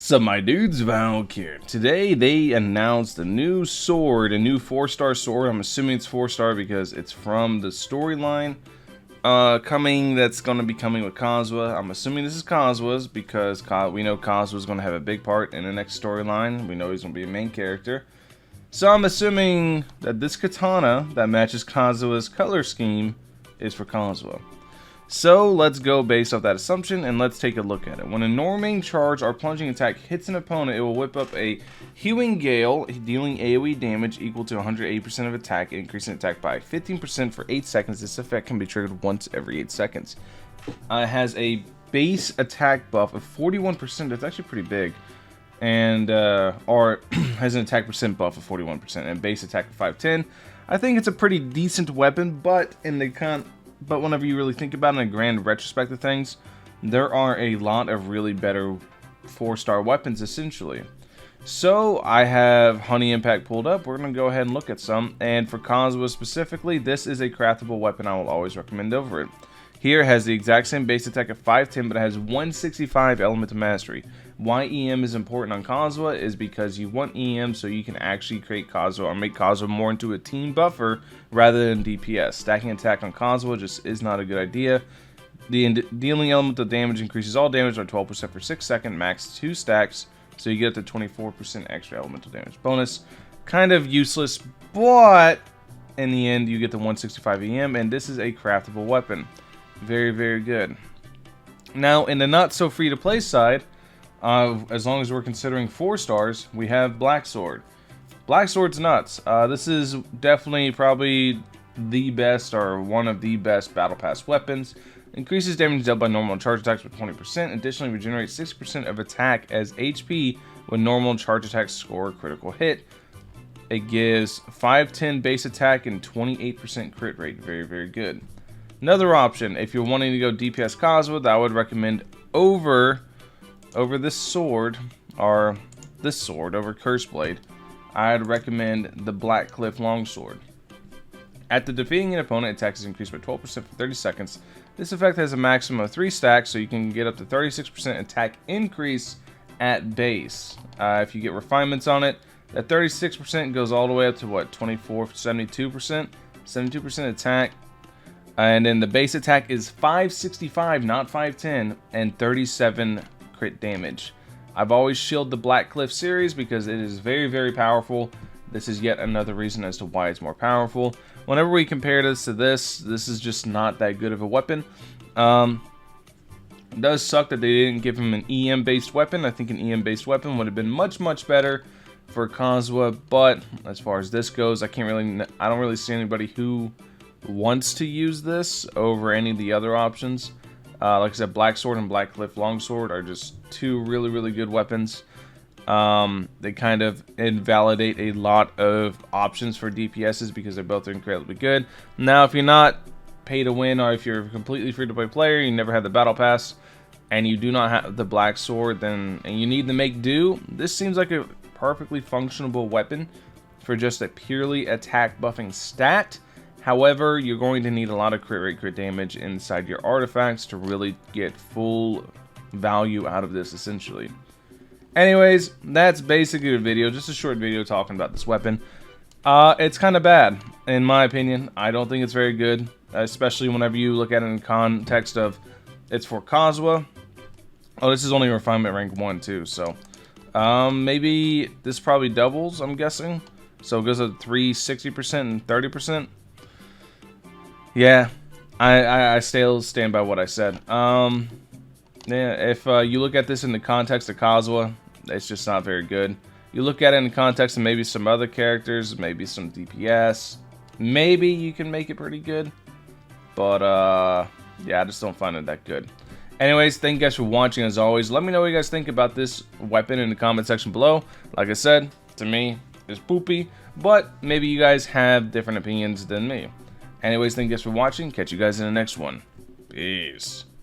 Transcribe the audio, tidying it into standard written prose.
Sup my dudes, Valkyrja. Today they announced a new sword, a new 4-star sword. I'm assuming it's 4-star because it's from the storyline that's going to be coming with Kazuha. I'm assuming this is Kazuha's because we know Kazuha's going to have a big part in the next storyline. We know he's going to be a main character. So I'm assuming that this katana that matches Kazuha's color scheme is for Kazuha. So let's go based off that assumption and let's take a look at it. When a norming charge or plunging attack hits an opponent, it will whip up a hewing gale, dealing AoE damage equal to 180% of attack, increasing attack by 15% for 8 seconds. This effect can be triggered once every 8 seconds. It has a base attack buff of 41%. That's actually pretty big. And or has an attack percent buff of 41% and base attack of 510. I think it's a pretty decent weapon, but whenever you really think about it in a grand retrospect of things, there are a lot of really better 4-star weapons, essentially. So I have Honey Impact pulled up. We're going to go ahead and look at some. And for Kazuha specifically, this is a craftable weapon I will always recommend over it. Here it has the exact same base attack of 510, but it has 165 Elemental Mastery. Why EM is important on Kazuha is because you want EM so you can actually create Kazuha or make Kazuha more into a team buffer rather than DPS. Stacking attack on Kazuha just is not a good idea. The dealing elemental damage increases all damage by 12% for 6 seconds, max 2 stacks, so you get up to 24% extra elemental damage bonus. Kind of useless, but in the end you get the 165 EM, and this is a craftable weapon. Very, very good. Now, in the not so free to play side, as long as we're considering 4 stars, we have Black Sword. Black Sword's nuts. This is definitely probably the best or one of the best Battle Pass weapons. Increases damage dealt by normal and charge attacks by 20%. Additionally, regenerates 60% of attack as HP when normal and charge attacks score a critical hit. It gives 510 base attack and 28% crit rate. Very, very good. Another option, if you're wanting to go DPS Kazuha, that I would recommend over this sword, or this sword, over Curse Blade, I'd recommend the Black Cliff Longsword. After defeating an opponent, attack is increased by 12% for 30 seconds. This effect has a maximum of 3 stacks, so you can get up to 36% attack increase at base. If you get refinements on it, that 36% goes all the way up to what, 72%? 72% attack. And then the base attack is 565, not 510, and 37 crit damage. I've always shielded the Black Cliff series because it is very, very powerful. This is yet another reason as to why it's more powerful. Whenever we compare this to this is just not that good of a weapon. It does suck that they didn't give him an EM-based weapon. I think an EM-based weapon would have been much, much better for Kazuha. But as far as this goes, I don't really see anybody who wants to use this over any of the other options. Like I said, Black Sword and Black Cliff Longsword are just two really, really good weapons. They kind of invalidate a lot of options for DPSs because they're both incredibly good. Now, if you're not pay to win, or if you're a completely free to play player, you never had the battle pass, and you do not have the Black Sword, and you need to make do, this seems like a perfectly functionable weapon for just a purely attack buffing stat. However, you're going to need a lot of crit rate, crit damage inside your artifacts to really get full value out of this, essentially. Anyways, that's basically the video. Just a short video talking about this weapon. It's kind of bad, in my opinion. I don't think it's very good, especially whenever you look at it in context of it's for Kazuha. Oh, this is only refinement rank 1 too, so maybe this probably doubles, I'm guessing. So it goes up 360% and 30%. Yeah, I still stand by what I said. Yeah, if you look at this in the context of Kazuha, it's just not very good. You look at it in the context of maybe some other characters, maybe some DPS, maybe you can make it pretty good. But, yeah, I just don't find it that good. Anyways, thank you guys for watching as always. Let me know what you guys think about this weapon in the comment section below. Like I said, to me, it's poopy, but maybe you guys have different opinions than me. Anyways, thank you guys for watching. Catch you guys in the next one. Peace.